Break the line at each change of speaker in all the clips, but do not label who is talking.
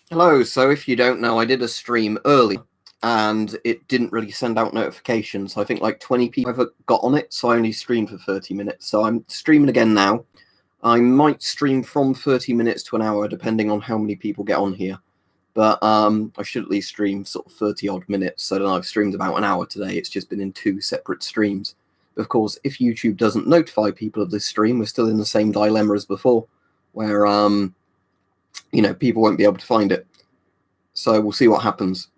Hello, so if you don't know, I did a stream early and it didn't really send out notifications. I think like 20 people have got on it, so I only streamed for 30 minutes. So I'm streaming again now. I might stream from 30 minutes to an hour, depending on how many people get on here. But I should at least stream sort of 30 odd minutes. So then I've streamed about an hour today. It's just been in 2 separate streams. But of course, if YouTube doesn't notify people of this stream, we're still in the same dilemma as before, where people won't be able to find it. So we'll see what happens.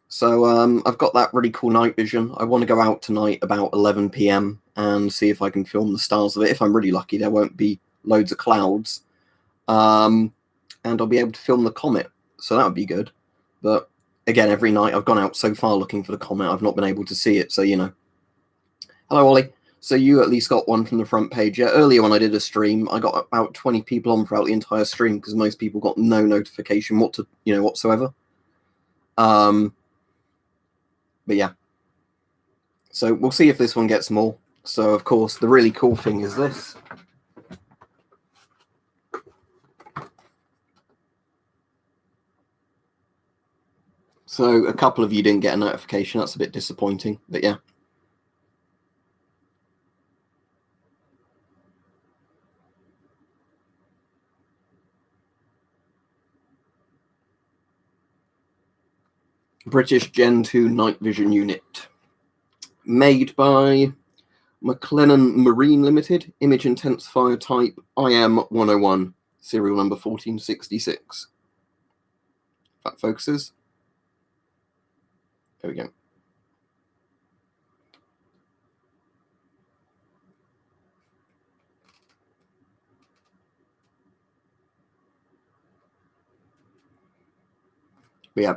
So I've got that really cool night vision. I want to go out tonight about 11 p.m. and see if I can film the stars of it. If I'm really lucky, there won't be loads of clouds. And I'll be able to film the comet. So that would be good. But again, every night I've gone out so far looking for the comet, I've not been able to see it. So, Hello, Ollie. So you at least got one from the front page. Yeah, earlier when I did a stream, I got about 20 people on throughout the entire stream because most people got no notification whatsoever. But yeah. So we'll see if this one gets more. So of course, the really cool thing is this. So a couple of you didn't get a notification. That's a bit disappointing, but yeah. British Gen 2 night vision unit. Made by McLennan Marine Limited, image intensifier type IM101, serial number 1466. That focuses. There we go. But yeah.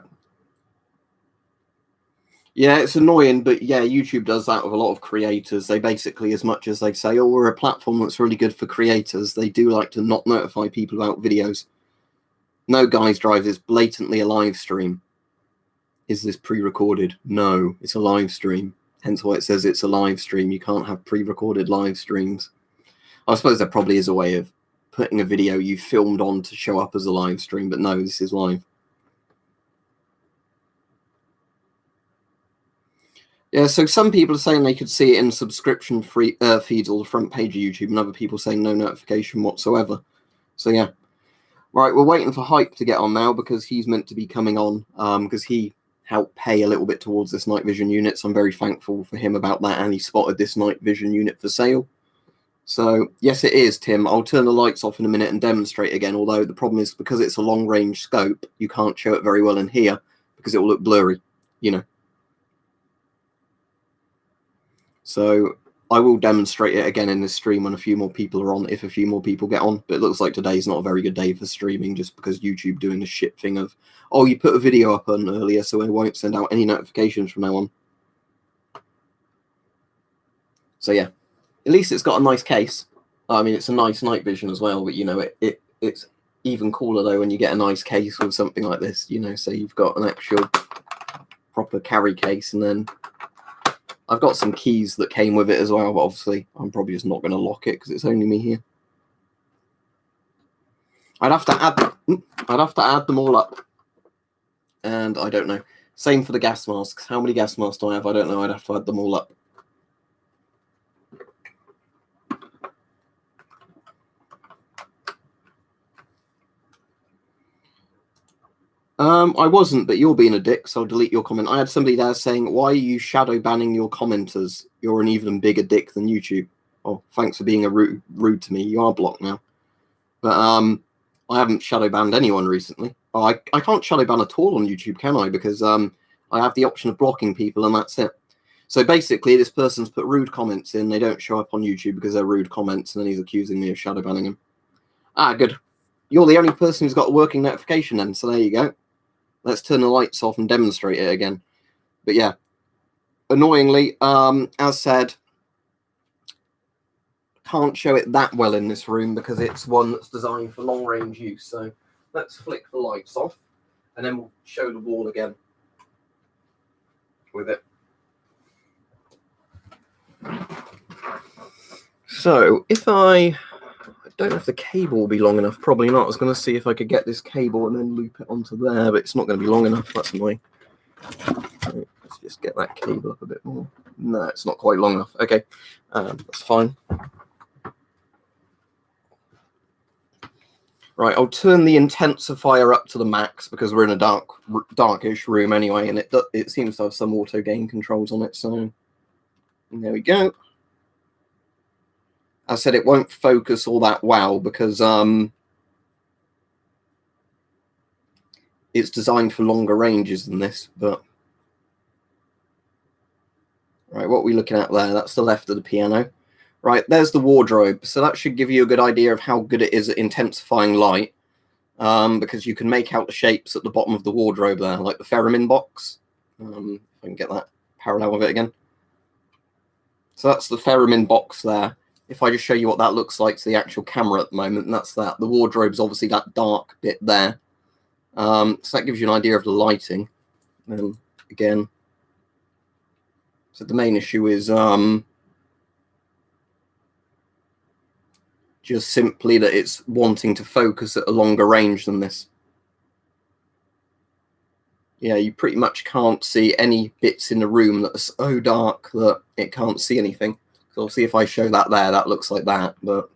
Yeah, it's annoying, but yeah, YouTube does that with a lot of creators. They basically, as much as they say, oh, we're a platform that's really good for creators, they do like to not notify people about videos. No, guys, drive is blatantly a live stream. Is this pre-recorded? No, it's a live stream. Hence why it says it's a live stream. You can't have pre-recorded live streams. I suppose there probably is a way of putting a video you filmed on to show up as a live stream, but no, this is live. Yeah, so some people are saying they could see it in subscription free feeds or the front page of YouTube, and other people saying no notification whatsoever. So yeah. Right, we're waiting for Hype to get on now because he's meant to be coming on because he helped pay a little bit towards this night vision unit, so I'm very thankful for him about that, and he spotted this night vision unit for sale. So yes, it is, Tim. I'll turn the lights off in a minute and demonstrate again, although the problem is because it's a long range scope, you can't show it very well in here because it will look blurry, So I will demonstrate it again in this stream when a few more people are on, if a few more people get on. But it looks like today's not a very good day for streaming just because YouTube doing the shit thing of, oh, you put a video up on earlier, so it won't send out any notifications from now on. So yeah, at least it's got a nice case. I mean, it's a nice night vision as well, but it's even cooler though when you get a nice case with something like this, so you've got an actual proper carry case, and then I've got some keys that came with it as well, but obviously I'm probably just not going to lock it because it's only me here. I'd have to add them all up, and I don't know. Same for the gas masks. How many gas masks do I have? I don't know. I'd have to add them all up. I wasn't, but you're being a dick, so I'll delete your comment. I had somebody there saying, why are you shadow banning your commenters? You're an even bigger dick than YouTube. Oh, thanks for being rude to me. You are blocked now. But I haven't shadow banned anyone recently. Oh, I can't shadow ban at all on YouTube, can I? Because I have the option of blocking people, and that's it. So basically, this person's put rude comments in. They don't show up on YouTube because they're rude comments, and then he's accusing me of shadow banning him. Ah, good. You're the only person who's got a working notification then, so there you go. Let's turn the lights off and demonstrate it again. But yeah, annoyingly, as said, can't show it that well in this room because it's one that's designed for long-range use. So let's flick the lights off, and then we'll show the wall again with it. So if I don't know if the cable will be long enough. Probably not. I was going to see if I could get this cable and then loop it onto there, but it's not going to be long enough. That's annoying. Let's just get that cable up a bit more. No, it's not quite long enough. Okay, that's fine. Right, I'll turn the intensifier up to the max because we're in a darkish room anyway, and it seems to have some auto gain controls on it. So there we go. I said it won't focus all that well because it's designed for longer ranges than this. But right, what are we looking at there? That's the left of the piano. Right, there's the wardrobe. So that should give you a good idea of how good it is at intensifying light. Because you can make out the shapes at the bottom of the wardrobe there, like the theremin box. If I can get that parallel of it again. So that's the theremin box there. If I just show you what that looks like to the actual camera at the moment, and that's that. The wardrobe's obviously that dark bit there. So that gives you an idea of the lighting. Again, so the main issue is just simply that it's wanting to focus at a longer range than this. Yeah, you pretty much can't see any bits in the room that are so dark that it can't see anything. So obviously if I show that there, that looks like that, but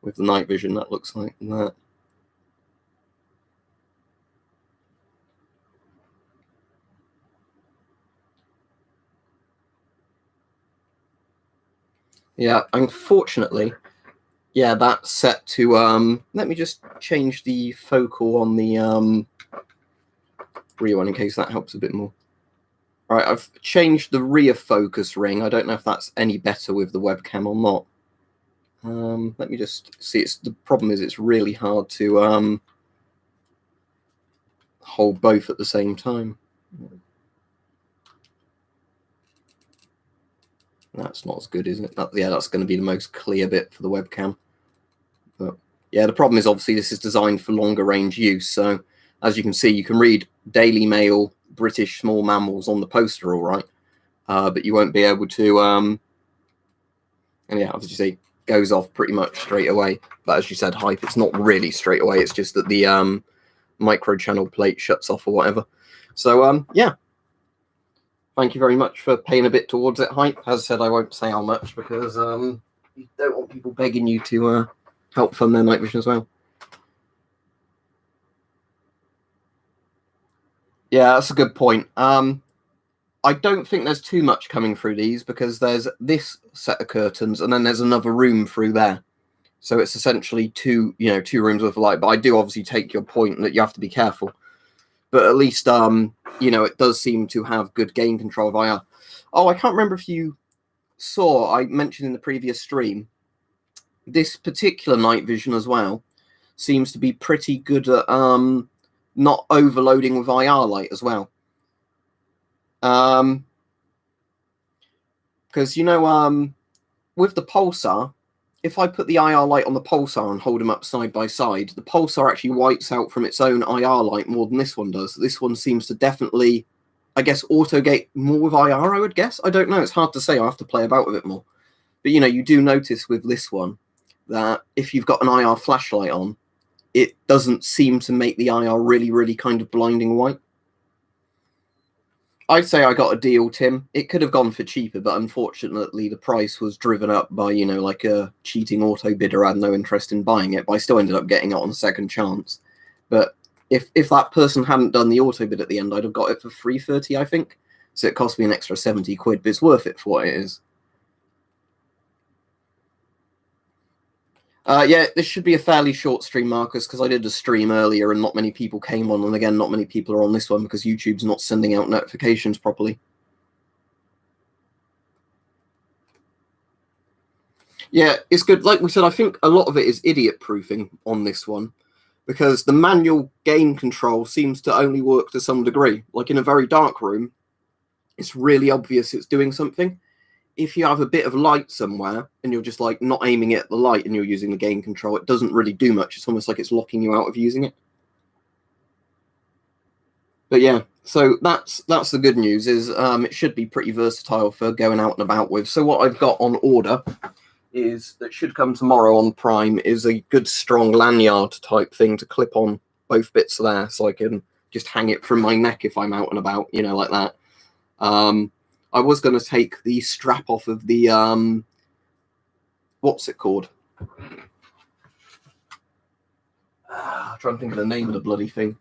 with the night vision, that looks like that. Yeah, unfortunately, yeah, that's set to, let me just change the focal on the rear one in case that helps a bit more. All right, I've changed the rear focus ring. I don't know if that's any better with the webcam or not. Let me just see. The problem is it's really hard to hold both at the same time. That's not as good, is it? Yeah, that's going to be the most clear bit for the webcam. But yeah, the problem is obviously this is designed for longer range use. So as you can see, you can read Daily Mail, British small mammals on the poster, all right, but you won't be able to. And yeah, as you see, goes off pretty much straight away. But as you said, hype, it's not really straight away. It's just that the micro channel plate shuts off or whatever. So yeah. Thank you very much for paying a bit towards it, hype. As I said, I won't say how much because you don't want people begging you to help fund their night vision as well. Yeah, that's a good point. I don't think there's too much coming through these because there's this set of curtains and then there's another room through there. So it's essentially two rooms worth of light. But I do obviously take your point that you have to be careful. But at least, it does seem to have good gain control of IR. Oh, I can't remember if you saw, I mentioned in the previous stream, this particular night vision as well seems to be pretty good at not overloading with IR light as well. Because, with the pulsar, if I put the IR light on the pulsar and hold them up side by side, the pulsar actually whites out from its own IR light more than this one does. This one seems to definitely, I guess, auto-gate more with IR, I would guess. I don't know. It's hard to say. I have to play about with it more. But, you do notice with this one that if you've got an IR flashlight on, it doesn't seem to make the IR really, really kind of blinding white. I'd say I got a deal, Tim. It could have gone for cheaper, but unfortunately the price was driven up by, like a cheating auto bidder who had no interest in buying it, but I still ended up getting it on a second chance. But if that person hadn't done the auto bid at the end, I'd have got it for $3.30, I think. So it cost me an extra 70 quid, but it's worth it for what it is. Yeah, this should be a fairly short stream, Marcus, because I did a stream earlier and not many people came on. And again, not many people are on this one because YouTube's not sending out notifications properly. Yeah, it's good. Like we said, I think a lot of it is idiot proofing on this one because the manual gain control seems to only work to some degree. Like in a very dark room, it's really obvious it's doing something. If you have a bit of light somewhere and you're just like not aiming it at the light and you're using the gain control, it doesn't really do much. It's almost like it's locking you out of using it. But yeah, so that's the good news is it should be pretty versatile for going out and about with. So what I've got on order that should come tomorrow on Prime is a good strong lanyard type thing to clip on both bits there, so I can just hang it from my neck if I'm out and about, you know, like that. I was going to take the strap off of the what's it called? I'm trying to think of the name of the bloody thing.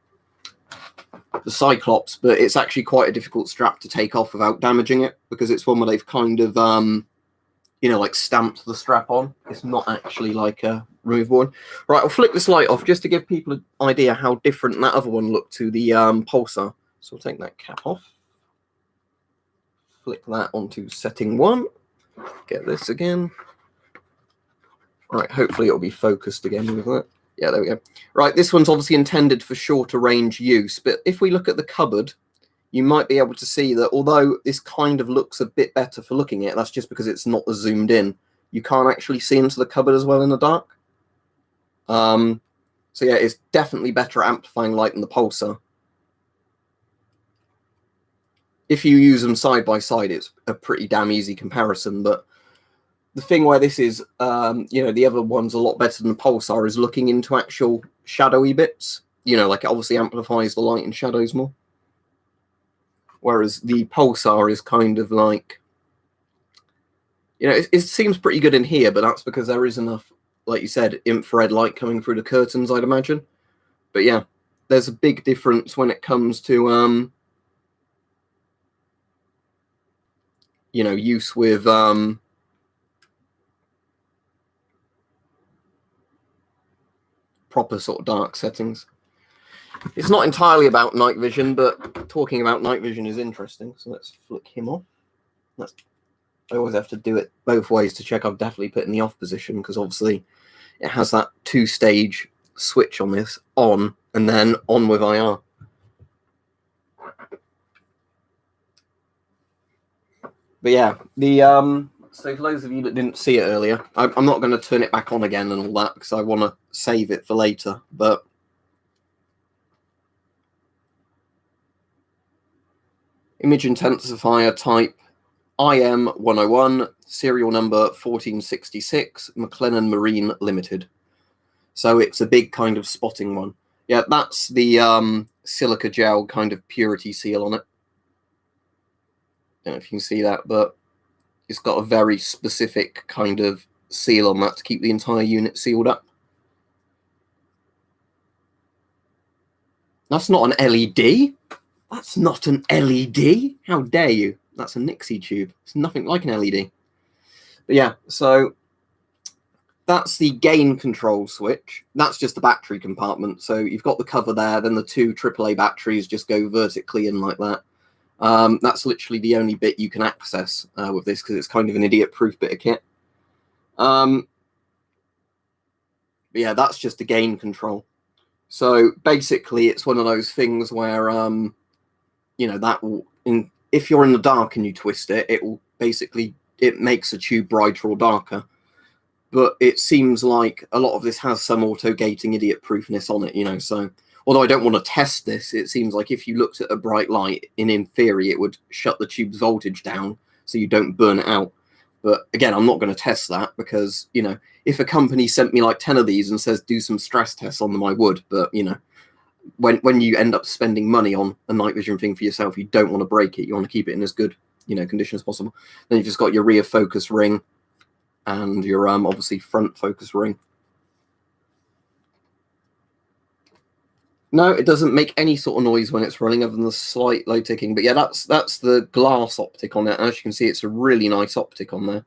The Cyclops, but it's actually quite a difficult strap to take off without damaging it, because it's one where they've kind of you know, like stamped the strap on. It's not actually like a removable one. Right, I'll flick this light off just to give people an idea how different that other one looked to the Pulsar. So we'll take that cap off. Flick that onto setting 1. Get this again. Right, hopefully it'll be focused again with that. Yeah, there we go. Right, this one's obviously intended for shorter range use, but if we look at the cupboard, you might be able to see that although this kind of looks a bit better for looking at it, that's just because it's not as zoomed in. You can't actually see into the cupboard as well in the dark. So yeah, it's definitely better at amplifying light than the Pulsar. If you use them side by side, it's a pretty damn easy comparison, but the thing where this is, you know, the other one's a lot better than the Pulsar is looking into actual shadowy bits. You know, like it obviously amplifies the light and shadows more. Whereas the Pulsar is kind of like, you know, it seems pretty good in here, but that's because there is enough, like you said, infrared light coming through the curtains, I'd imagine. But yeah, there's a big difference when it comes to, you know, use with, proper sort of dark settings. It's not entirely about night vision, but talking about night vision is interesting. So let's flick him off. I always have to do it both ways to check I've definitely put in the off position, because obviously it has that 2-stage switch on this, on and then on with IR. But yeah, the so for those of you that didn't see it earlier, I'm not going to turn it back on again and all that because I want to save it for later, but image intensifier type IM101, serial number 1466, McLennan Marine Limited. So it's a big kind of spotting one. Yeah, that's the silica gel kind of purity seal on it. Don't know if you can see that, but it's got a very specific kind of seal on that to keep the entire unit sealed up. That's not an LED. That's not an LED. How dare you? That's a Nixie tube. It's nothing like an LED. But yeah, so that's the gain control switch. That's just the battery compartment. So you've got the cover there, then the 2 AAA batteries just go vertically in like that. That's literally the only bit you can access with this, because it's kind of an idiot-proof bit of kit. But yeah, that's just the gain control. So basically, it's one of those things where, you know, that will, if you're in the dark and you twist it, it will basically, it makes a tube brighter or darker. But it seems like a lot of this has some auto-gating idiot-proofness on it, you know, so although I don't want to test this, it seems like if you looked at a bright light, in theory, it would shut the tube's voltage down so you don't burn it out. But again, I'm not going to test that because, you know, if a company sent me like 10 of these and says do some stress tests on them, I would. But, you know, when you end up spending money on a night vision thing for yourself, you don't want to break it. You want to keep it in as good, you know, condition as possible. Then you've just got your rear focus ring and your obviously front focus ring. No, it doesn't make any sort of noise when it's running other than the slight low ticking. But yeah, that's the glass optic on it. As you can see, it's a really nice optic on there.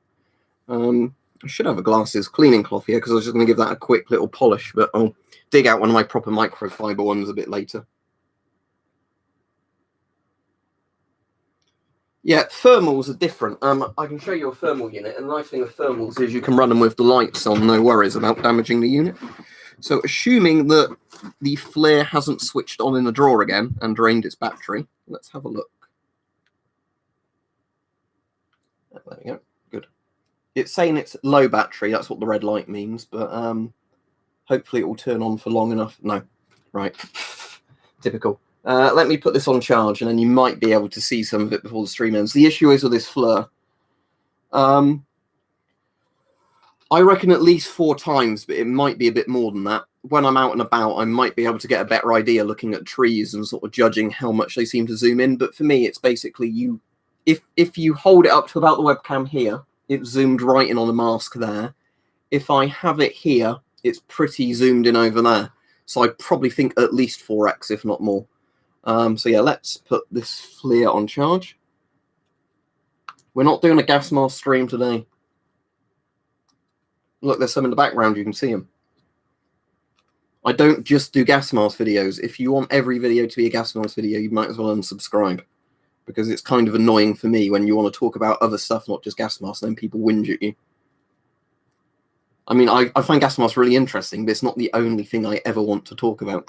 I should have a glasses cleaning cloth here because I was just going to give that a quick little polish, but I'll dig out one of my proper microfiber ones a bit later. Yeah, thermals are different. I can show you a thermal unit, and the nice thing with thermals is you can run them with the lights on, no worries about damaging the unit. So assuming that the flare hasn't switched on in the drawer again and drained its battery, let's have a look. There we go, good. It's saying it's low battery, that's what the red light means, but hopefully it will turn on for long enough. No, right, typical. Let me put this on charge and then you might be able to see some of it before the stream ends. The issue is with this flare. I reckon at least 4 times, but it might be a bit more than that. When I'm out and about, I might be able to get a better idea looking at trees and sort of judging how much they seem to zoom in. But for me, it's basically if you hold it up to about the webcam here, it's zoomed right in on the mask there. If I have it here, it's pretty zoomed in over there. So I probably think at least 4x, if not more. So yeah, let's put this FLIR on charge. We're not doing a gas mask stream today. Look, there's some in the background, you can see them. I don't just do gas mask videos. If you want every video to be a gas mask video, you might as well unsubscribe. Because it's kind of annoying for me when you want to talk about other stuff, not just gas masks, and then people whinge at you. I mean, I find gas masks really interesting, but it's not the only thing I ever want to talk about.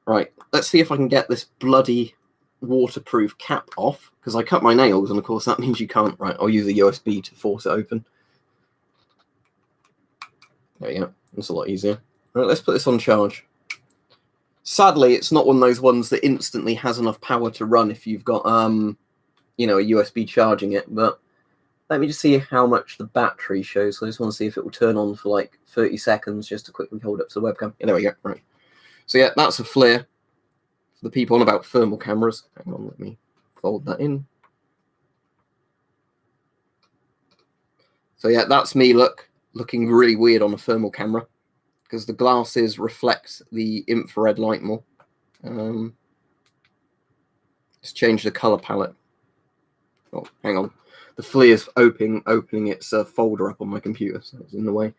Right, let's see if I can get this bloody waterproof cap off, because I cut my nails, and of course that means you can't. Right, I'll use a USB to force it open. There you go. That's a lot easier. Right, let's put this on charge. Sadly, it's not one of those ones that instantly has enough power to run if you've got, you know, a USB charging it. But let me just see how much the battery shows. So I just want to see if it will turn on for like 30 seconds just to quickly hold up to the webcam. Yeah, there we go. Right. So yeah, that's a FLIR. For the people on about thermal cameras. Hang on, let me fold that in. So yeah, that's me looking really weird on a thermal camera because the glasses reflect the infrared light more. Let's change the color palette. Oh, hang on. The FLIR's opening its folder up on my computer, so it's in the way.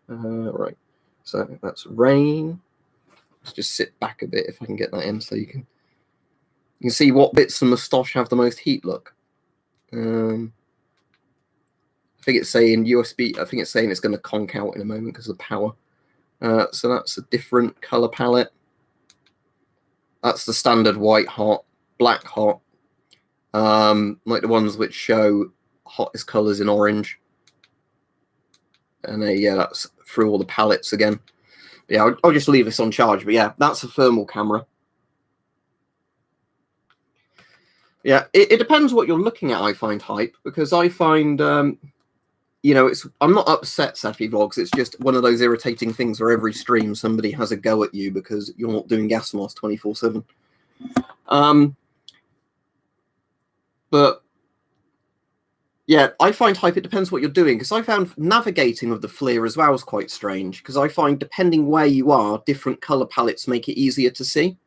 Right. So that's rain. Let's just sit back a bit if I can get that in, so you can see what bits of moustache have the most heat. Look. I think it's saying USB. I think it's saying it's going to conk out in a moment because of the power. So that's a different color palette. That's the standard white hot, black hot, like the ones which show hottest colors in orange. And yeah, that's through all the palettes again. Yeah, I'll just leave this on charge. But yeah, that's a thermal camera. Yeah, it depends what you're looking at. I find hype because I find. You know, I'm not upset, Safi Vlogs. It's just one of those irritating things where every stream somebody has a go at you because you're not doing gas mask 24/7. But yeah, I find hype. It depends what you're doing because I found navigating with the FLIR as well is quite strange because I find depending where you are, different color palettes make it easier to see.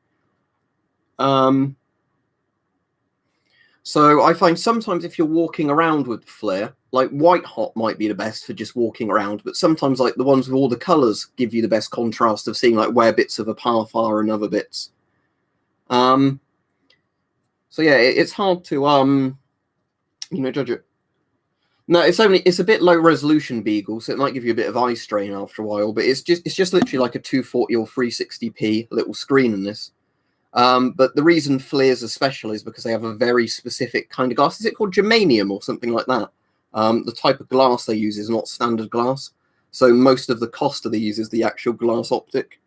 So I find sometimes if you're walking around with FLIR, like white hot might be the best for just walking around, but sometimes like the ones with all the colors give you the best contrast of seeing like where bits of a path are and other bits. So yeah, it's hard to you know, judge it. No, it's a bit low resolution Beagle, so it might give you a bit of eye strain after a while, but it's just literally like a 240 or 360p little screen in this. But the reason FLIRs are special is because they have a very specific kind of glass. Is it called germanium or something like that? The type of glass they use is not standard glass. So most of the cost of these is the actual glass optic.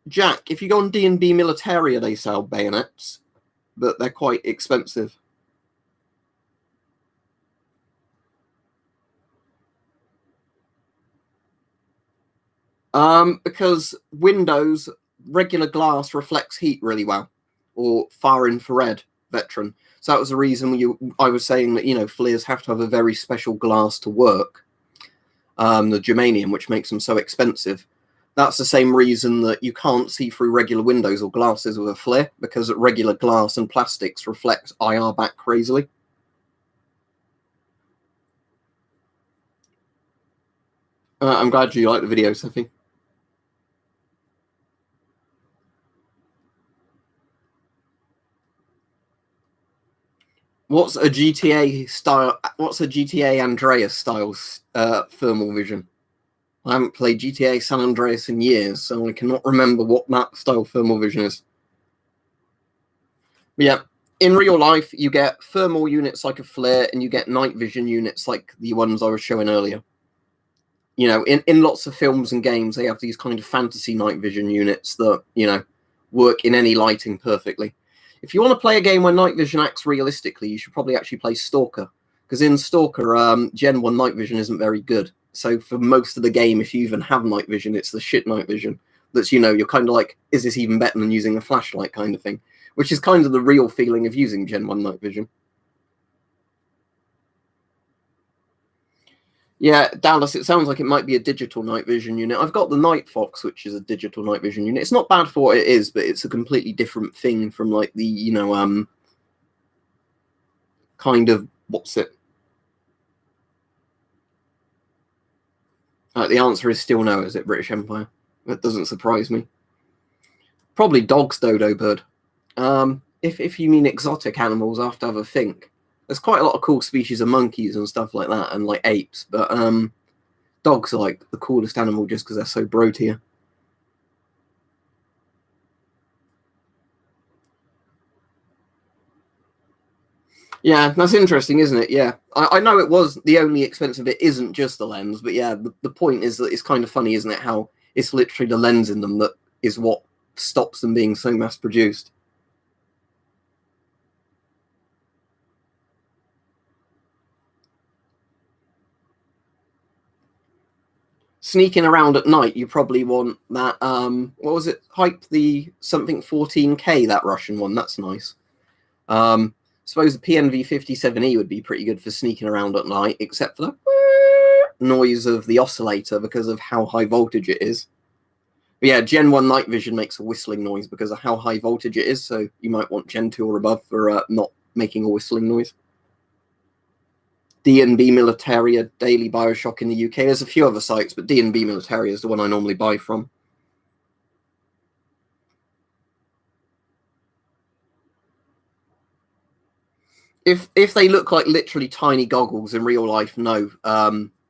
Jack, if you go on D&B Militaria, they sell bayonets, but they're quite expensive. Because Windows regular glass reflects heat really well, or far infrared veteran. So that was the reason I was saying that, you know, FLIRs have to have a very special glass to work. The germanium, which makes them so expensive. That's the same reason that you can't see through regular windows or glasses with a FLIR, because regular glass and plastics reflect IR back crazily. I'm glad you like the video, Sophie. What's a GTA style? What's a GTA Andreas style thermal vision? I haven't played GTA San Andreas in years, so I cannot remember what that style thermal vision is. But yeah, in real life, you get thermal units like a FLIR, and you get night vision units like the ones I was showing earlier. You know, in lots of films and games, they have these kind of fantasy night vision units that, you know, work in any lighting perfectly. If you want to play a game where night vision acts realistically, you should probably actually play Stalker. Because in Stalker, Gen 1 night vision isn't very good. So for most of the game, if you even have night vision, it's the shit night vision. That's, you're kind of like, is this even better than using a flashlight kind of thing? Which is kind of the real feeling of using Gen 1 night vision. Yeah, Dallas, it sounds like it might be a digital night vision unit. I've got the Night Fox, which is a digital night vision unit. It's not bad for what it is, but it's a completely different thing from like the, kind of, what's it? The answer is still no, is it, British Empire? That doesn't surprise me. Probably dogs, Dodo Bird. If you mean exotic animals, I have to have a think. There's quite a lot of cool species of monkeys and stuff like that, and like apes, but dogs are like the coolest animal just because they're so bro tier. Yeah, that's interesting, isn't it? Yeah, I know it was the only expensive bit isn't just the lens, but yeah, the point is that it's kind of funny, isn't it? How it's literally the lens in them that is what stops them being so mass produced. Sneaking around at night, you probably want that. What was it? Hype the something 14K, that Russian one. That's nice. Suppose the PNV 57E would be pretty good for sneaking around at night, except for the noise of the oscillator because of how high voltage it is. But yeah, Gen 1 night vision makes a whistling noise because of how high voltage it is, so you might want Gen 2 or above for not making a whistling noise. D&B Militaria, Daily Bioshock in the UK. There's a few other sites, but D&B Militaria is the one I normally buy from. If they look like literally tiny goggles in real life, no.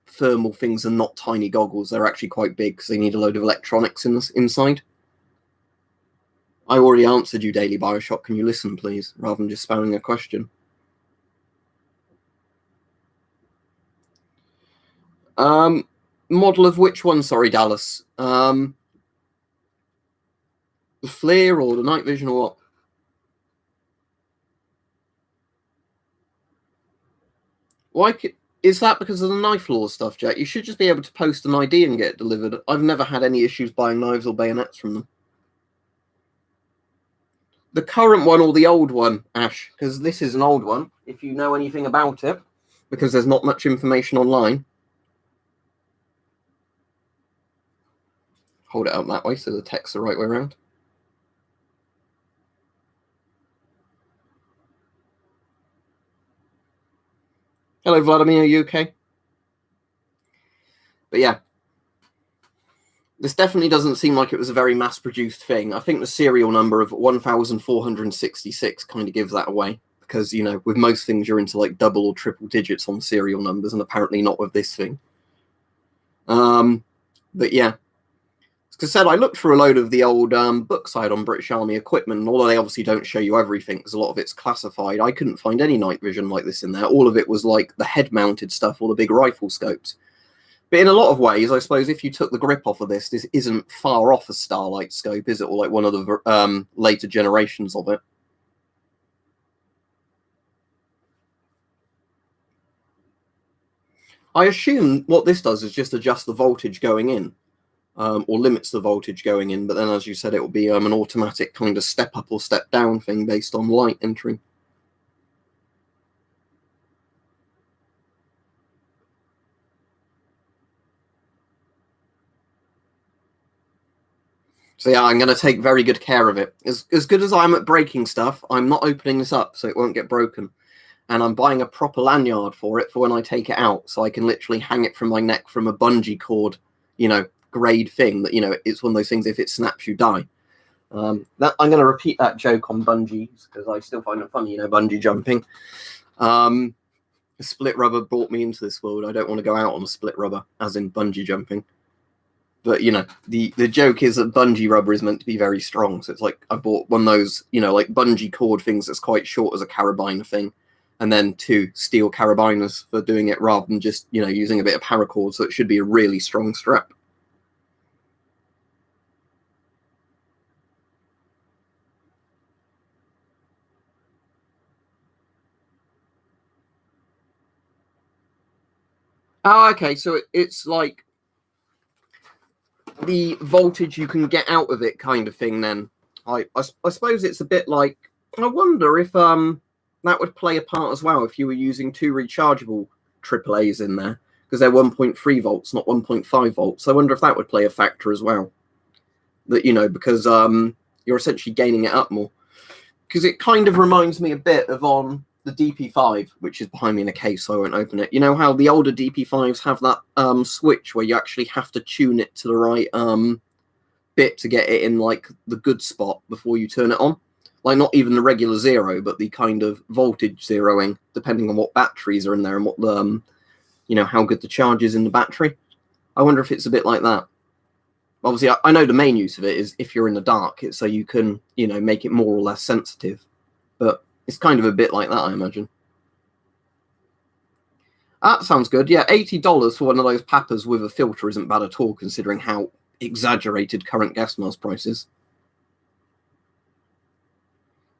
Thermal things are not tiny goggles. They're actually quite big because they need a load of electronics inside. I already answered you, Daily Bioshock. Can you listen, please, rather than just spamming a question? Model of which one? Sorry, Dallas. The FLIR or the night vision or what? Why is that because of the knife law stuff, Jack? You should just be able to post an ID and get it delivered. I've never had any issues buying knives or bayonets from them. The current one or the old one, Ash? Because this is an old one, if you know anything about it, because there's not much information online. Hold it up that way so the text's the right way around. Hello, Vladimir, are you okay? But yeah, this definitely doesn't seem like it was a very mass-produced thing. I think the serial number of 1,466 kind of gives that away. Because, with most things, you're into like double or triple digits on serial numbers, and apparently not with this thing. But yeah. As I said, I looked through a load of the old book side on British Army equipment, and although they obviously don't show you everything, because a lot of it's classified, I couldn't find any night vision like this in there. All of it was like the head-mounted stuff or the big rifle scopes. But in a lot of ways, I suppose if you took the grip off of this isn't far off a Starlight scope, is it? Or like one of the later generations of it. I assume what this does is just adjust the voltage going in, or limits the voltage going in. But then, as you said, it will be an automatic kind of step up or step down thing based on light entering. So yeah, I'm going to take very good care of it. As good as I'm at breaking stuff, I'm not opening this up so it won't get broken. And I'm buying a proper lanyard for it for when I take it out, so I can literally hang it from my neck from a bungee cord, grade thing that, it's one of those things, if it snaps, you die. I'm going to repeat that joke on bungees because I still find it funny, bungee jumping. Split rubber brought me into this world. I don't want to go out on a split rubber, as in bungee jumping. But, the joke is that bungee rubber is meant to be very strong. So it's like I bought one of those, like bungee cord things that's quite short as a carabiner thing. And then 2 steel carabiners for doing it rather than just, using a bit of paracord. So it should be a really strong strap. Oh, okay, so it's like the voltage you can get out of it kind of thing then. I suppose it's a bit like, I wonder if that would play a part as well if you were using two rechargeable AAAs in there, because they're 1.3 volts, not 1.5 volts. I wonder if that would play a factor as well. That, you know, because you're essentially gaining it up more. Because it kind of reminds me a bit of on the DP5, which is behind me in a case, so I won't open it. You know how the older DP5s have that switch where you actually have to tune it to the right bit to get it in like the good spot before you turn it on? Like not even the regular zero, but the kind of voltage zeroing, depending on what batteries are in there and what the, you know, how good the charge is in the battery. I wonder if it's a bit like that. Obviously, I know the main use of it is if you're in the dark, it's so you can, you know, make it more or less sensitive. But it's kind of a bit like that, I imagine. That sounds good. Yeah, $80 for one of those Papas with a filter isn't bad at all, considering how exaggerated current gas mask prices.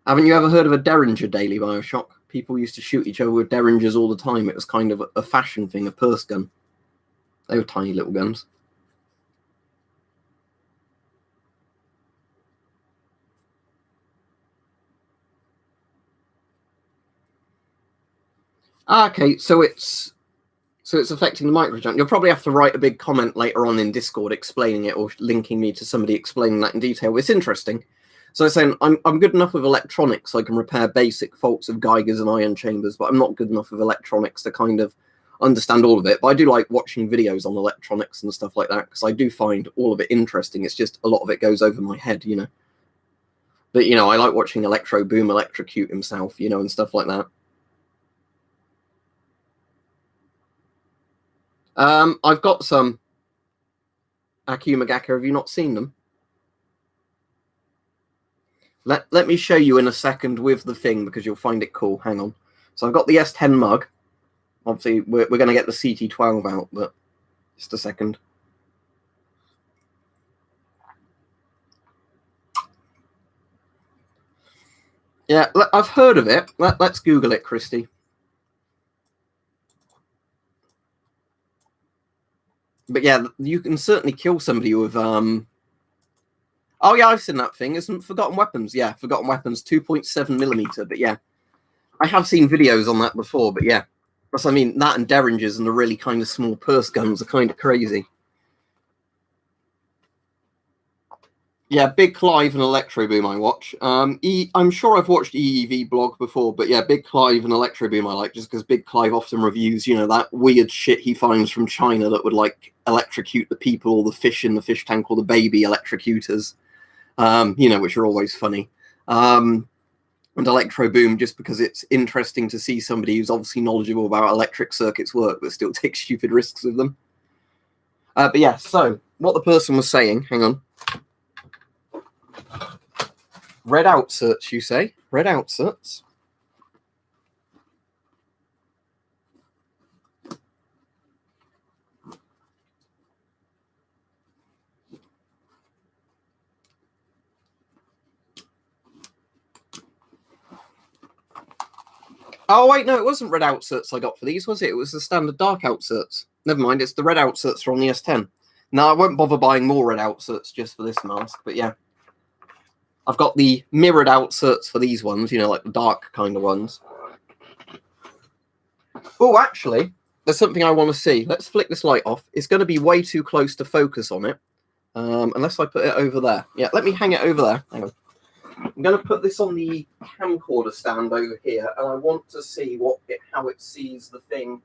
Haven't you ever heard of a Derringer daily Bioshock? People used to shoot each other with Derringers all the time. It was kind of a fashion thing, a purse gun. They were tiny little guns. Okay, so it's affecting the microjump. You'll probably have to write a big comment later on in Discord explaining it or linking me to somebody explaining that in detail. It's interesting. So I'm saying I'm good enough with electronics, so I can repair basic faults of Geigers and ion chambers, but I'm not good enough with electronics to kind of understand all of it. But I do like watching videos on electronics and stuff like that, because I do find all of it interesting. It's just a lot of it goes over my head, you know. But, you know, I like watching Electro Boom electrocute himself, you know, and stuff like that. I've got some Akuma Gakka. Have you not seen them? Let me show you in a second with the thing, because you'll find it cool. Hang on. So I've got the S10 mug. Obviously, we're going to get the CT12 out, but just a second. Yeah, I've heard of it. Let's Google it, Christy. But yeah, you can certainly kill somebody with Oh yeah, I've seen that thing. Isn't Forgotten Weapons? Yeah, Forgotten Weapons, 2.7mm. But yeah, I have seen videos on that before. But yeah, that's, I mean, that and Derringers and the really kind of small purse guns are kind of crazy. Yeah, Big Clive and Electro Boom I watch. I'm sure I've watched EEV blog before, but yeah, Big Clive and Electro Boom I like, just because Big Clive often reviews, you know, that weird shit he finds from China that would like electrocute the people or the fish in the fish tank or the baby electrocutors, you know, which are always funny. And Electro Boom, just because it's interesting to see somebody who's obviously knowledgeable about electric circuits work, but still takes stupid risks with them. But yeah, so what the person was saying, hang on. Red outserts, you say? Red outserts? Oh, wait, no, it wasn't red outserts I got for these, was it? It was the standard dark outserts. Never mind, it's the red outserts from the S10. Now, I won't bother buying more red outserts just for this mask, but yeah. I've got the mirrored outserts for these ones, you know, like the dark kind of ones. Oh, actually, there's something I want to see. Let's flick this light off. It's going to be way too close to focus on it, unless I put it over there. Yeah, let me hang it over there. Hang on. I'm going to put this on the camcorder stand over here, and I want to see how it sees the thing,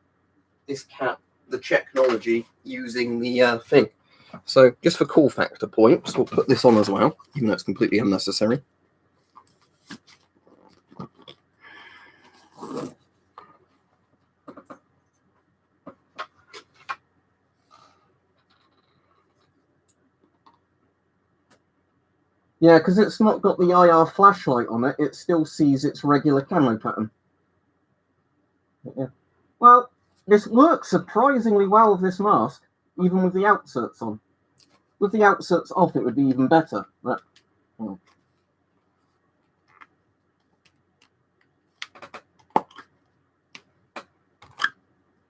the technology using the thing. So just for cool factor points, we'll put this on as well, even though it's completely unnecessary. Yeah, because it's not got the IR flashlight on it, it still sees its regular camo pattern. Yeah. Well, this works surprisingly well with this mask, even with the outserts on. With the outserts off, it would be even better. But,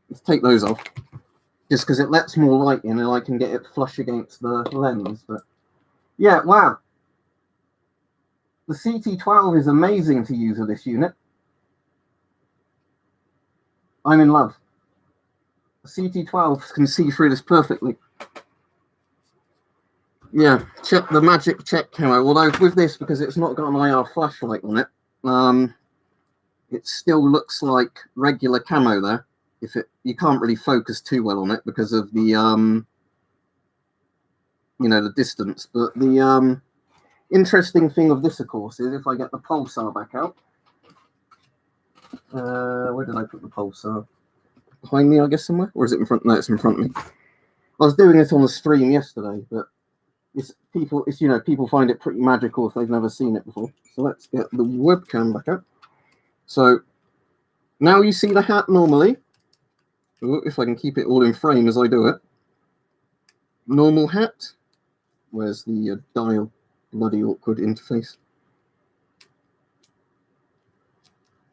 let's take those off. just because it lets more light in and I can get it flush against the lens. But yeah, wow. The CT12 is amazing to use with this unit. I'm in love. The CT12 can see through this perfectly. Yeah, check the magic check camo. Although with this, because it's not got an IR flashlight on it, it still looks like regular camo there. You can't really focus too well on it because of the the distance. But the interesting thing of this, of course, is if I get the pulsar back out. Where did I put the pulsar? Behind me, I guess, somewhere? Or is it in front? No, it's in front of me. I was doing it on the stream yesterday, but people find it pretty magical if they've never seen it before. So let's get the webcam back up. So now you see the hat normally. Ooh, if I can keep it all in frame as I do it. Normal hat. Where's the dial? Bloody awkward interface.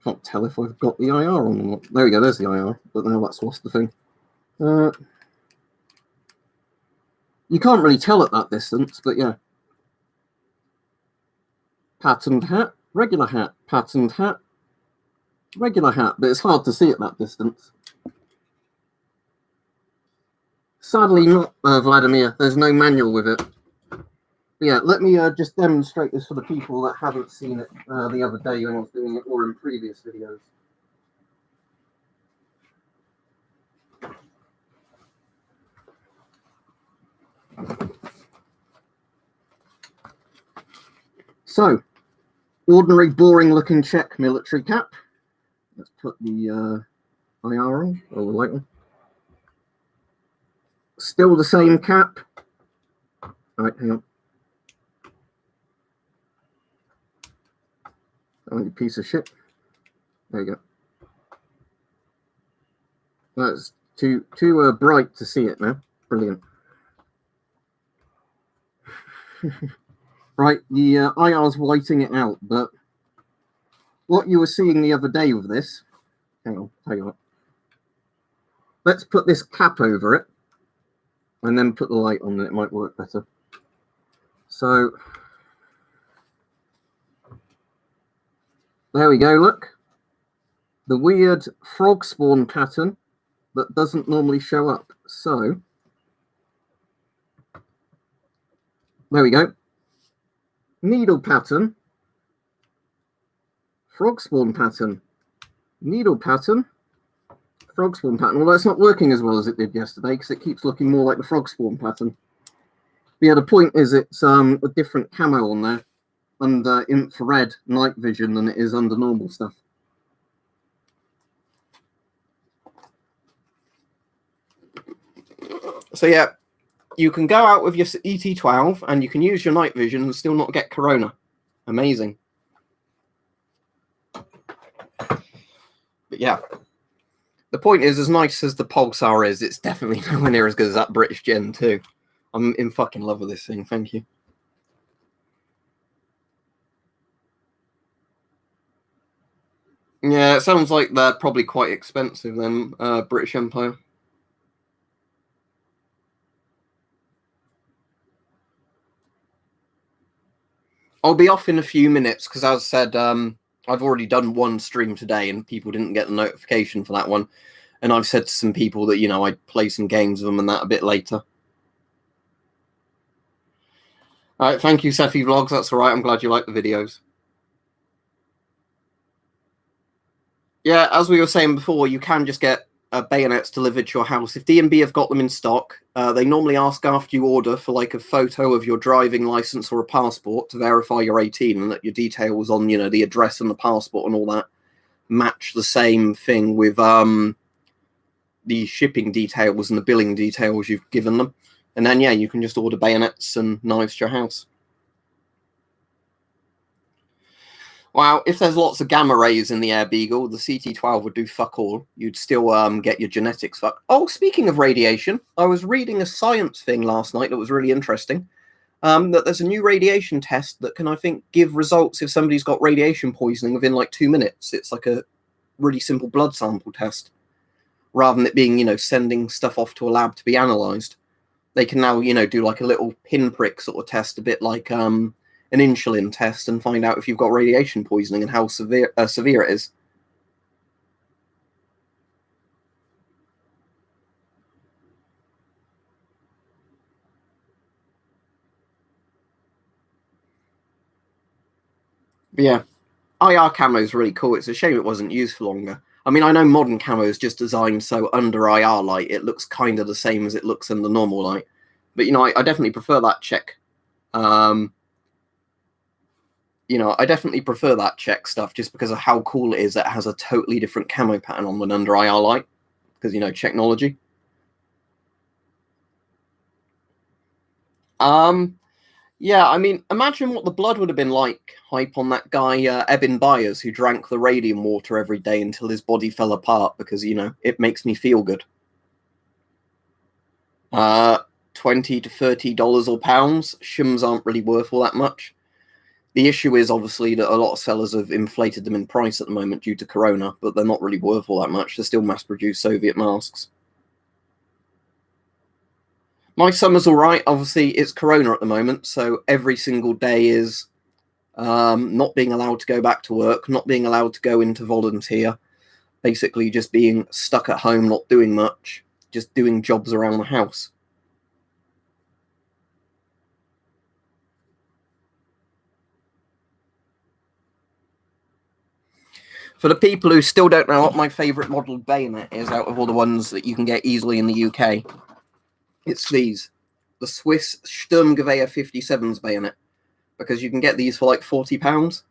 Can't tell if I've got the IR on or not. There we go, there's the IR, but now that's lost the thing. You can't really tell at that distance, but yeah. Patterned hat, regular hat, patterned hat, regular hat, but it's hard to see at that distance. Sadly not, Vladimir. There's no manual with it. But yeah, let me just demonstrate this for the people that haven't seen it the other day when I was doing it, or in previous videos. So, ordinary boring looking Czech military cap. Let's put the IR on, or the light on. Still the same cap. All right, hang on. Oh, you piece of shit. There you go. That's too bright to see it now. Brilliant. Right, the IR's whiting it out, but what you were seeing the other day with this, hang on, tell you what. Let's put this cap over it and then put the light on and it might work better. So there we go, look. The weird frog spawn pattern that doesn't normally show up. So there we go. Needle pattern, frog spawn pattern, needle pattern, frog spawn pattern. Although it's not working as well as it did yesterday because it keeps looking more like the frog spawn pattern. But yeah, the point is it's a different camo on there under infrared night vision than it is under normal stuff. So yeah, you can go out with your ET12 and you can use your night vision and still not get corona. Amazing. But yeah, the point is, as nice as the Pulsar is, it's definitely nowhere near as good as that British Gen 2. I'm in fucking love with this thing. Thank you. Yeah, it sounds like they're probably quite expensive then, British Empire. I'll be off in a few minutes because, as I said, I've already done one stream today and people didn't get the notification for that one. And I've said to some people that, I'd play some games with them and that a bit later. All right, thank you, Sephi Vlogs. That's all right. I'm glad you like the videos. Yeah, as we were saying before, you can just get bayonets delivered to your house. If D&B have got them in stock, they normally ask after you order for like a photo of your driving license or a passport to verify you're 18 and that your details on, the address and the passport and all that match the same thing with the shipping details and the billing details you've given them. And then, yeah, you can just order bayonets and knives to your house. Wow, if there's lots of gamma rays in the Air Beagle, the CT12 would do fuck all. You'd still get your genetics fucked. Oh, speaking of radiation, I was reading a science thing last night that was really interesting. That there's a new radiation test that can, I think, give results if somebody's got radiation poisoning within like 2 minutes. It's like a really simple blood sample test. rather than it being, you know, sending stuff off to a lab to be analysed. They can now, you know, do like a little pinprick sort of test, a bit like an insulin test, and find out if you've got radiation poisoning and how severe it is. But yeah, IR camo is really cool. It's a shame it wasn't used for longer. I mean, I know modern camo is just designed so under IR light it looks kind of the same as it looks under normal light. But, you know, I definitely prefer that check. You know, I definitely prefer that check stuff just because of how cool it is. It has a totally different camo pattern on than under IR light because, you know, technology. Yeah, I mean, imagine what the blood would have been like hype on that guy, Eben Byers, who drank the radium water every day until his body fell apart because, you know, it makes me feel good. $20 to $30 or pounds. Shims aren't really worth all that much. The issue is obviously that a lot of sellers have inflated them in price at the moment due to Corona, but they're not really worth all that much. They're still mass-produced Soviet masks. My summer's all right. Obviously, it's Corona at the moment, so every single day is not being allowed to go back to work, not being allowed to go into volunteer, basically just being stuck at home, not doing much, just doing jobs around the house. For the people who still don't know what my favourite model bayonet is out of all the ones that you can get easily in the UK, it's these. The Swiss Sturmgewehr 57's bayonet. Because you can get these for like £40,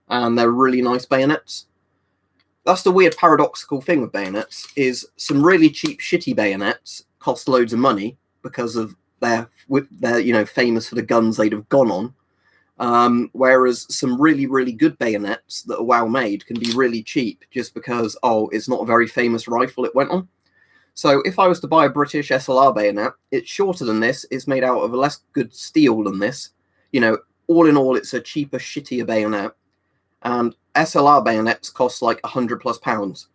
and they're really nice bayonets. That's the weird paradoxical thing with bayonets, is some really cheap shitty bayonets cost loads of money because of they're you know, famous for the guns they'd have gone on. Whereas some really, really good bayonets that are well made can be really cheap just because, oh, it's not a very famous rifle it went on. So if I was to buy a British SLR bayonet, it's shorter than this, it's made out of a less good steel than this. You know, all in all, it's a cheaper, shittier bayonet. And SLR bayonets cost like £100+.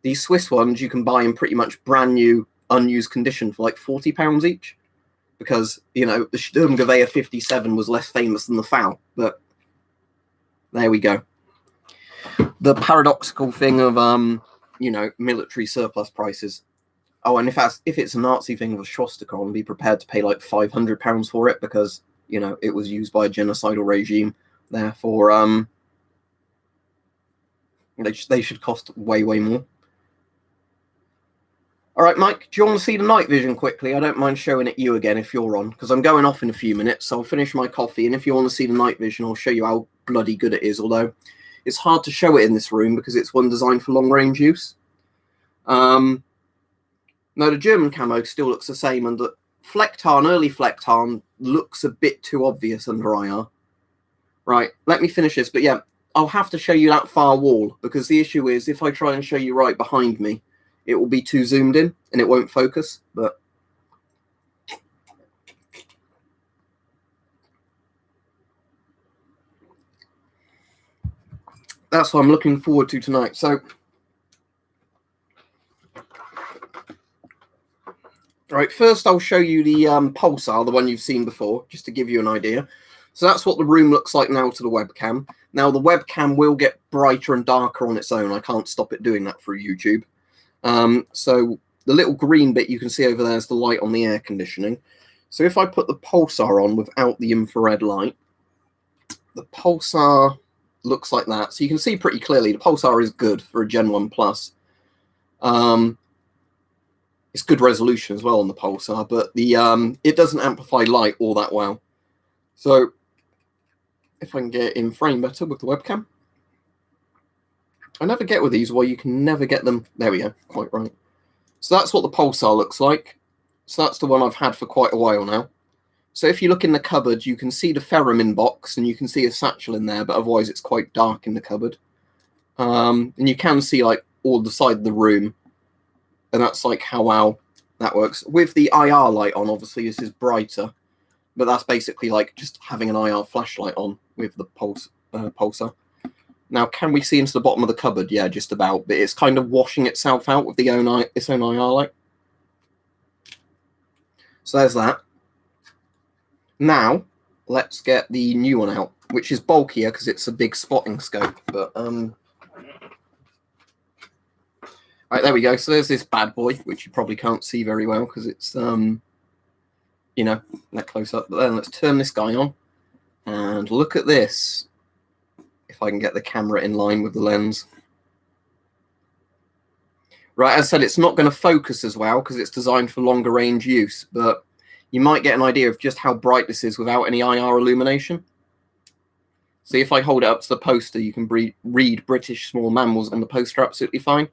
These Swiss ones you can buy in pretty much brand new, unused condition for like £40 each. Because, you know, the Sturmgewehr 57 was less famous than the FAL. But there we go. The paradoxical thing of, you know, military surplus prices. Oh, and if it's a Nazi thing with a swastika on, be prepared to pay like £500 for it because, you know, it was used by a genocidal regime. Therefore, they should cost way, way more. All right, Mike, do you want to see the night vision quickly? I don't mind showing it you again if you're on, because I'm going off in a few minutes, so I'll finish my coffee, and if you want to see the night vision, I'll show you how bloody good it is, although it's hard to show it in this room because it's one designed for long-range use. No, the German camo still looks the same, and the Flecktarn, early Flecktarn, looks a bit too obvious under IR. Right, let me finish this, but yeah, I'll have to show you that far wall, because the issue is, if I try and show you right behind me, it will be too zoomed in, and it won't focus, but... that's what I'm looking forward to tonight. So, right, first I'll show you the pulsar, the one you've seen before, just to give you an idea. So that's what the room looks like now to the webcam. Now, the webcam will get brighter and darker on its own. I can't stop it doing that through YouTube. So the little green bit you can see over there is the light on the air conditioning. So if I put the pulsar on without the infrared light, the pulsar looks like that. So you can see pretty clearly the pulsar is good for a Gen 1 Plus. It's good resolution as well on the pulsar, but the it doesn't amplify light all that well. So if I can get in frame better with the webcam. I never get with these why you can never get them. There we go, quite right. So that's what the pulsar looks like. So that's the one I've had for quite a while now. So if you look in the cupboard, you can see the Ferromin box, and you can see a satchel in there, but otherwise it's quite dark in the cupboard. And you can see like all the side of the room, and that's like how well that works. With the IR light on, obviously this is brighter, but that's basically like just having an IR flashlight on with the pulsar. Now, can we see into the bottom of the cupboard? Yeah, just about. But it's kind of washing itself out with its own IR light. So there's that. Now, let's get the new one out, which is bulkier because it's a big spotting scope. But right, there we go. So there's this bad boy, which you probably can't see very well because it's you know, that close up. But then let's turn this guy on and look at this. If I can get the camera in line with the lens. Right, as I said, it's not going to focus as well because it's designed for longer range use, but you might get an idea of just how bright this is without any IR illumination. See, if I hold it up to the poster, you can read British small mammals and the poster absolutely fine,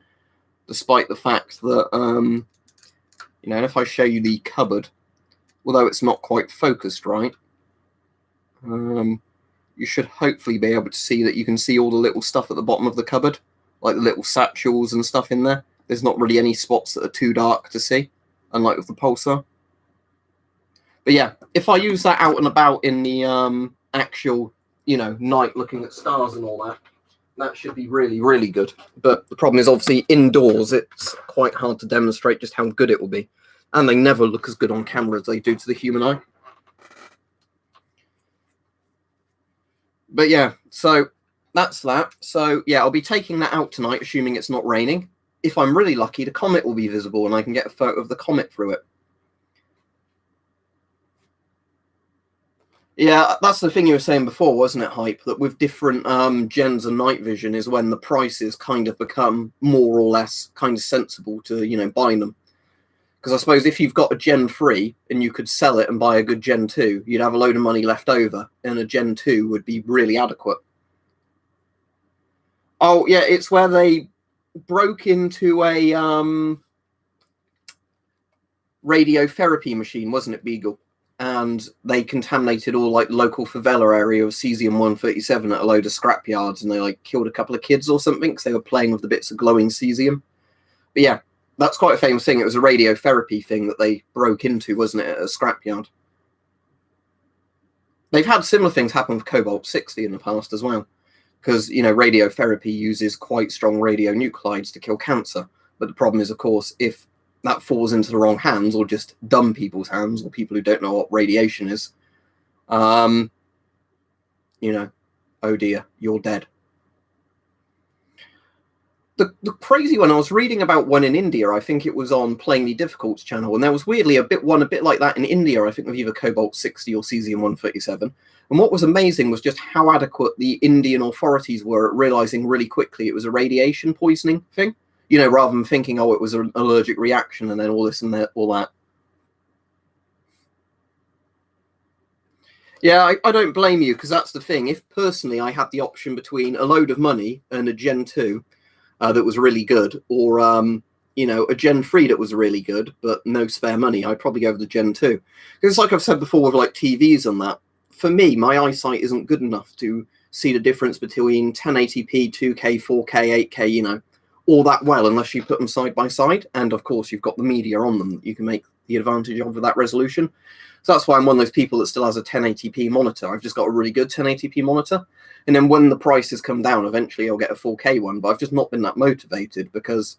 despite the fact that, you know, and if I show you the cupboard, although it's not quite focused right, you should hopefully be able to see that you can see all the little stuff at the bottom of the cupboard, like the little satchels and stuff in there. There's not really any spots that are too dark to see, unlike with the pulsar. But yeah, if I use that out and about in the actual, you know, night looking at stars and all that, that should be really, really good. But the problem is obviously indoors, it's quite hard to demonstrate just how good it will be. And they never look as good on camera as they do to the human eye. But yeah, so that's that. So yeah, I'll be taking that out tonight, assuming it's not raining. If I'm really lucky, the comet will be visible and I can get a photo of the comet through it. Yeah, that's the thing you were saying before, wasn't it, Hype? That with different gens and night vision is when the prices kind of become more or less kind of sensible to, you know, buying them. Because I suppose if you've got a Gen 3 and you could sell it and buy a good Gen 2, you'd have a load of money left over, and a Gen 2 would be really adequate. Oh, yeah, it's where they broke into a radiotherapy machine, wasn't it, Beagle? And they contaminated all like local favela area of cesium-137 at a load of scrap yards, and they like killed a couple of kids or something because they were playing with the bits of glowing cesium. But yeah, that's quite a famous thing. It was a radiotherapy thing that they broke into, wasn't it, at a scrapyard? They've had similar things happen with cobalt-60 in the past as well, because, you know, radiotherapy uses quite strong radionuclides to kill cancer. But the problem is, of course, if that falls into the wrong hands, or just dumb people's hands, or people who don't know what radiation is, you know, oh dear, you're dead. The crazy one, I was reading about one in India. I think it was on Plainly Difficult's channel, and there was weirdly a bit like that in India, I think, with either cobalt-60 or cesium-137. And what was amazing was just how adequate the Indian authorities were at realizing really quickly it was a radiation poisoning thing. You know, rather than thinking, oh, it was an allergic reaction and then all this and that, all that. Yeah, I don't blame you, because that's the thing. If personally I had the option between a load of money and a Gen 2 that was really good, or, you know, a Gen 3 that was really good, but no spare money, I'd probably go with the Gen 2. Because like I've said before with like TVs and that, for me, my eyesight isn't good enough to see the difference between 1080p, 2K, 4K, 8K, you know, all that well, unless you put them side by side. And of course, you've got the media on them that you can make the advantage of with that resolution. So that's why I'm one of those people that still has a 1080p monitor. I've just got a really good 1080p monitor. And then when the prices come down, eventually I'll get a 4K one. But I've just not been that motivated, because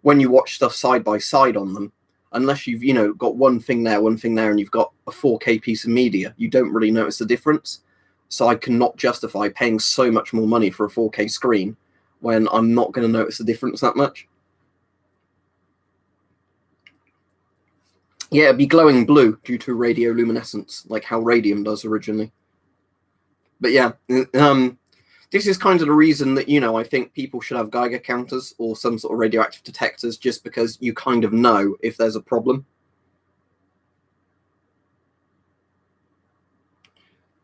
when you watch stuff side by side on them, unless you've, you know, got one thing there, and you've got a 4K piece of media, you don't really notice the difference. So I cannot justify paying so much more money for a 4K screen when I'm not going to notice the difference that much. Yeah, it'd be glowing blue due to radioluminescence, like how radium does originally. But yeah, this is kind of the reason that, you know, I think people should have Geiger counters or some sort of radioactive detectors, just because you kind of know if there's a problem.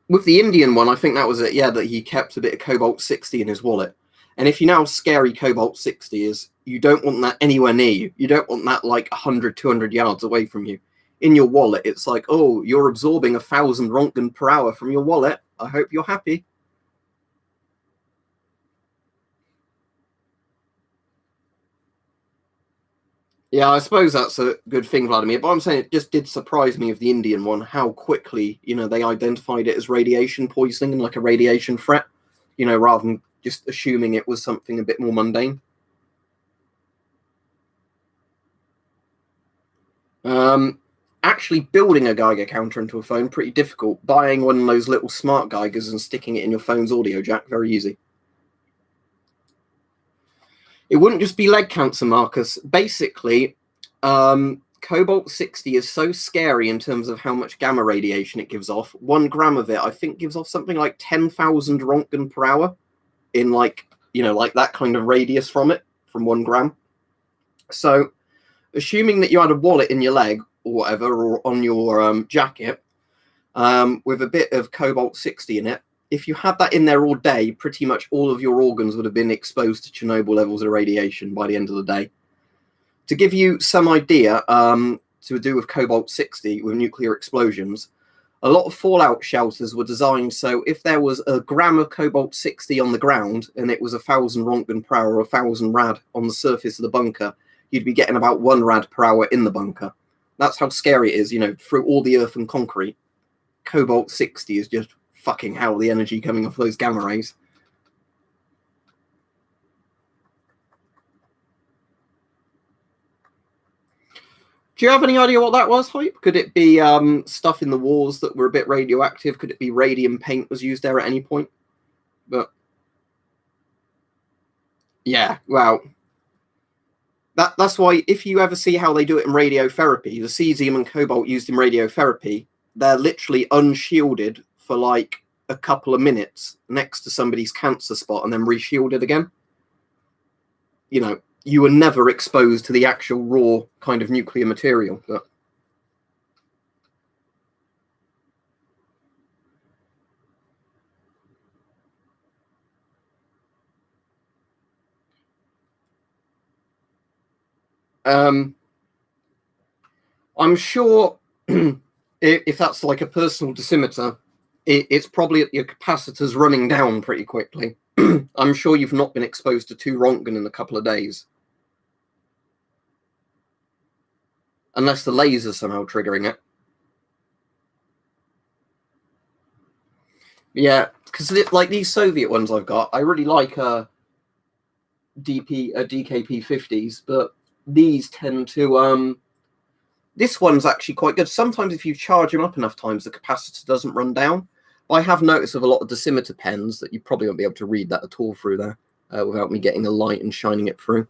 With the Indian one, I think that was it, yeah, that he kept a bit of cobalt-60 in his wallet. And if you know how scary cobalt-60 is, you don't want that anywhere near you. You don't want that like 100, 200 yards away from you. In your wallet, it's like, oh, you're absorbing 1,000 Rontgen per hour from your wallet. I hope you're happy. Yeah, I suppose that's a good thing, Vladimir. But I'm saying it just did surprise me of the Indian one, how quickly, you know, they identified it as radiation poisoning and like a radiation threat, you know, rather than just assuming it was something a bit more mundane. Actually building a Geiger counter into a phone, pretty difficult. Buying one of those little smart Geigers and sticking it in your phone's audio jack, very easy. It wouldn't just be leg cancer, Marcus. Basically, cobalt-60 is so scary in terms of how much gamma radiation it gives off. 1 gram of it, I think, gives off something like 10,000 Rontgen per hour in like that kind of radius from it, from 1 gram. So assuming that you had a wallet in your leg or whatever, or on your jacket, with a bit of cobalt-60 in it, if you had that in there all day, pretty much all of your organs would have been exposed to Chernobyl levels of radiation by the end of the day. To give you some idea, to do with cobalt-60, with nuclear explosions, a lot of fallout shelters were designed so if there was a gram of cobalt-60 on the ground and it was 1,000 Rontgen per hour or 1,000 rad on the surface of the bunker, you'd be getting about 1 rad per hour in the bunker. That's how scary it is, through all the earth and concrete. Cobalt-60 is just fucking hell, the energy coming off those gamma rays. Do you have any idea what that was, Hype? Could it be stuff in the walls that were a bit radioactive? Could it be radium paint was used there at any point? But yeah, well, that's why if you ever see how they do it in radiotherapy, the cesium and cobalt used in radiotherapy, they're literally unshielded for like a couple of minutes next to somebody's cancer spot and then reshielded again. You were never exposed to the actual raw kind of nuclear material. But I'm sure if that's like a personal dosimeter, it's probably your capacitor's running down pretty quickly. I'm sure you've not been exposed to 2 Rontgen in a couple of days. Unless the laser's somehow triggering it. Yeah, because like these Soviet ones I've got, I really like DKP50s, but these tend to this one's actually quite good. Sometimes if you charge them up enough times, the capacitor doesn't run down. But I have noticed with a lot of dosimeter pens that you probably won't be able to read that at all through there without me getting a light and shining it through.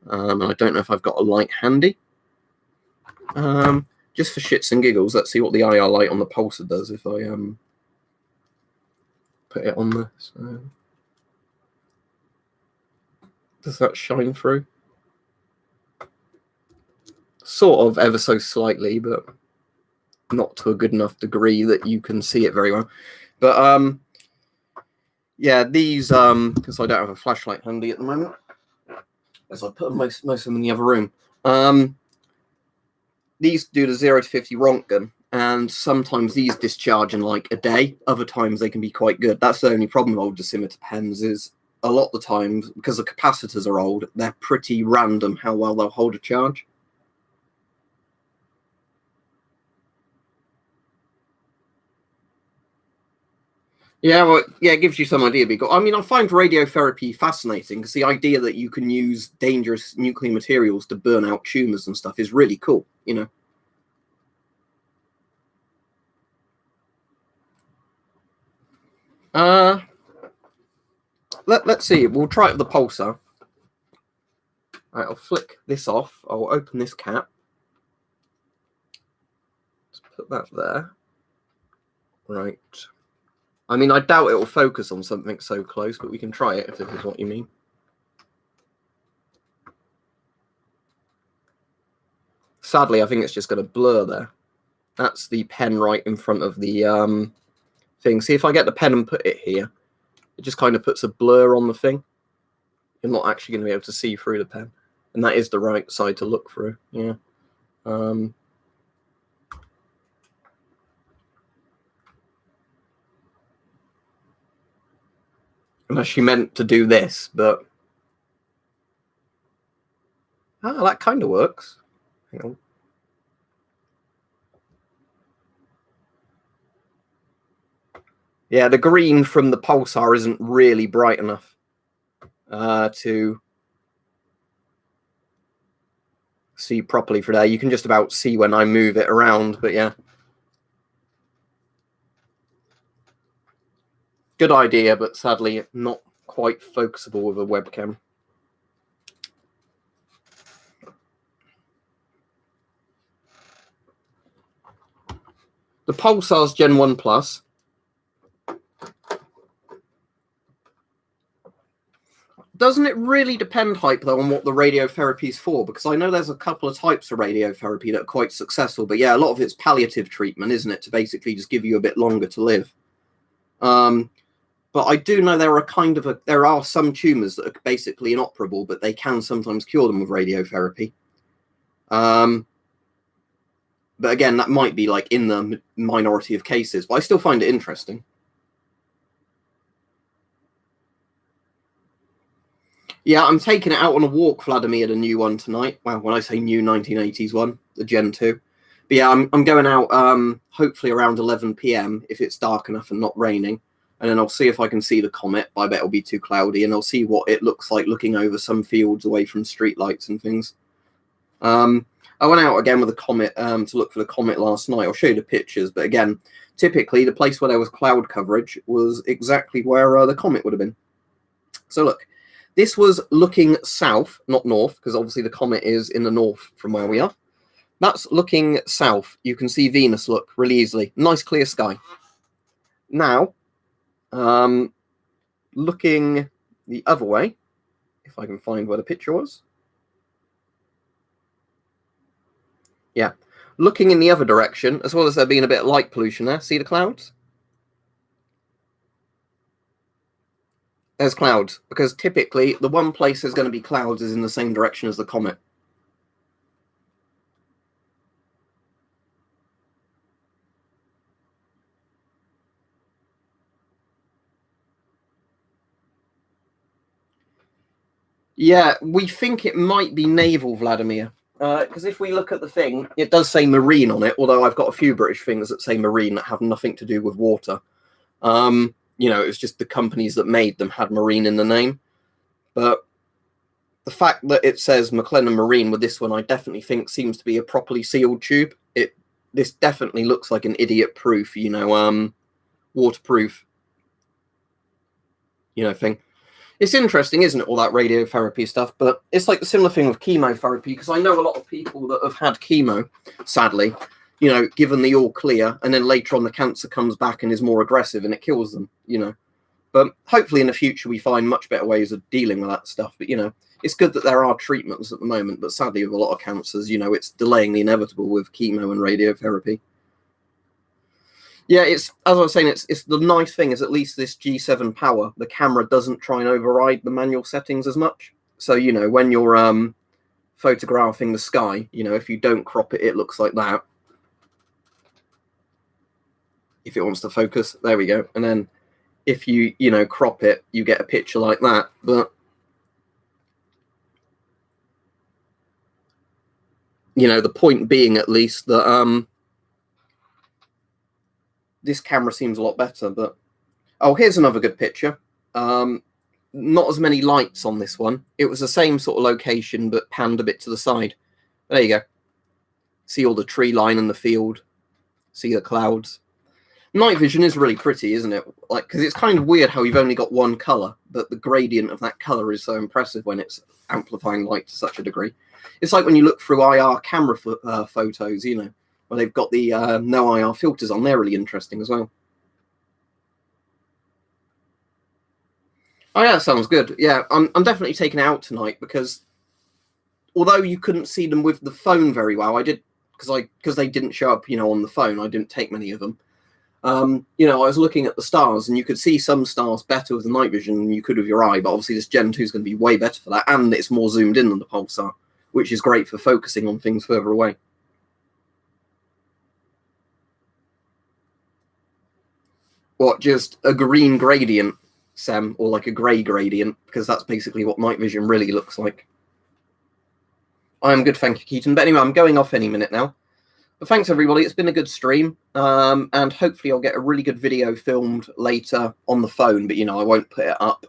And I don't know if I've got a light handy. Just for shits and giggles, let's see what the IR light on the pulsar does if I put it on there. So, does that shine through? Sort of, ever so slightly, but not to a good enough degree that you can see it very well. But yeah, these because I don't have a flashlight handy at the moment, as I put most of them in the other room. These do the 0 to 50 Rontgen, and sometimes these discharge in like a day. Other times they can be quite good. That's the only problem with old dosimeter pens is a lot of the times, because the capacitors are old, they're pretty random how well they'll hold a charge. Yeah, well, yeah, it gives you some idea. I mean, I find radiotherapy fascinating because the idea that you can use dangerous nuclear materials to burn out tumors and stuff is really cool, Let's see. We'll try it with the pulsar. All right, I'll flick this off. I'll open this cap. Let's put that there. Right. I mean, I doubt it will focus on something so close, but we can try it if this is what you mean. Sadly, I think it's just going to blur there. That's the pen right in front of the thing. See, if I get the pen and put it here, it just kind of puts a blur on the thing. You're not actually going to be able to see through the pen. And that is the right side to look through. Yeah. Unless you meant to do this, but that kind of works. Hang on. Yeah, the green from the pulsar isn't really bright enough. to see properly for there. You can just about see when I move it around, but yeah. Good idea, but sadly not quite focusable with a webcam. The Pulsar's Gen 1 Plus. Doesn't it really depend, Hype, though, on what the radiotherapy is for? Because I know there's a couple of types of radiotherapy that are quite successful, but yeah, a lot of it's palliative treatment, isn't it? To basically just give you a bit longer to live. But I do know there are some tumours that are basically inoperable, but they can sometimes cure them with radiotherapy. But again, that might be like in the minority of cases, but I still find it interesting. Yeah, I'm taking it out on a walk, Vladimir, the new one tonight. Well, when I say new, 1980s one, the Gen 2. But yeah, I'm going out hopefully around 11 p.m. if it's dark enough and not raining. And then I'll see if I can see the comet. I bet it'll be too cloudy. And I'll see what it looks like looking over some fields away from streetlights and things. I went out again with a comet to look for the comet last night. I'll show you the pictures. But again, typically the place where there was cloud coverage was exactly where the comet would have been. So look. This was looking south, not north, because obviously the comet is in the north from where we are. That's looking south. You can see Venus look really easily. Nice clear sky. Now, looking the other way, if I can find where the picture was. Yeah. Looking in the other direction, as well as there being a bit of light pollution there. See the clouds? There's clouds, because typically the one place there's going to be clouds is in the same direction as the comet. Yeah, we think it might be naval, Vladimir. Because if we look at the thing, it does say marine on it, although I've got a few British things that say marine that have nothing to do with water. You know, it's just the companies that made them had marine in the name. But the fact that it says McLennan Marine with this one, I definitely think seems to be a properly sealed tube. This definitely looks like an idiot-proof, you know, waterproof, you know, thing. It's interesting, isn't it, all that radiotherapy stuff? But it's like the similar thing with chemotherapy, because I know a lot of people that have had chemo, sadly, you know, given the all clear, and then later on the cancer comes back and is more aggressive and it kills them, you know. But hopefully in the future we find much better ways of dealing with that stuff. But, you know, it's good that there are treatments at the moment, but sadly with a lot of cancers, you know, it's delaying the inevitable with chemo and radiotherapy. Yeah, it's, as I was saying, it's the nice thing is at least this G7 Power, the camera doesn't try and override the manual settings as much. So, you know, when you're photographing the sky, you know, if you don't crop it, it looks like that. If it wants to focus, there we go. And then if you know, crop it, you get a picture like that. But, you know, the point being at least that this camera seems a lot better. But, oh, here's another good picture. Not as many lights on this one. It was the same sort of location, but panned a bit to the side. There you go. See all the tree line in the field. See the clouds. Night vision is really pretty, isn't it? Like, because it's kind of weird how you've only got one color, but the gradient of that color is so impressive when it's amplifying light to such a degree. It's like when you look through IR camera photos, you know, where they've got the no IR filters on. They're really interesting as well. Oh yeah, sounds good. Yeah, I'm definitely taking it out tonight because although you couldn't see them with the phone very well, I did because they didn't show up, you know, on the phone. I didn't take many of them. You know, I was looking at the stars, and you could see some stars better with the night vision than you could with your eye. But obviously, this Gen 2 is going to be way better for that, and it's more zoomed in than the Pulsar, which is great for focusing on things further away. What, just a green gradient, Sam, or like a grey gradient? Because that's basically what night vision really looks like. I am good, thank you, Keaton. But anyway, I'm going off any minute now. But thanks, everybody. It's been a good stream. And hopefully I'll get a really good video filmed later on the phone. But, you know, I won't put it up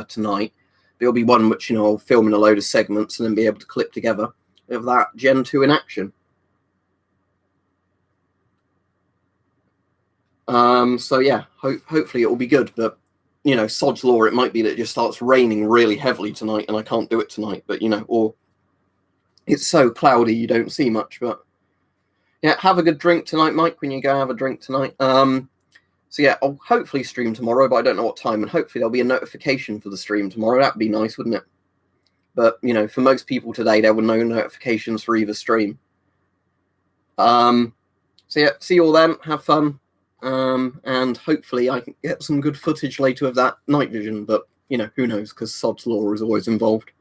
tonight. There'll be one which, I'll film in a load of segments and then be able to clip together of that Gen 2 in action. So yeah, hopefully it will be good, but sod's law, it might be that it just starts raining really heavily tonight and I can't do it tonight, but or it's so cloudy you don't see much. But yeah, have a good drink tonight, Mike, when you go have a drink tonight. So yeah, I'll hopefully stream tomorrow, but I don't know what time, and hopefully there'll be a notification for the stream tomorrow. That'd be nice, wouldn't it? But for most people today, there were no notifications for either stream. So yeah, see you all then, have fun. And hopefully I can get some good footage later of that night vision, but who knows, because sod's law is always involved.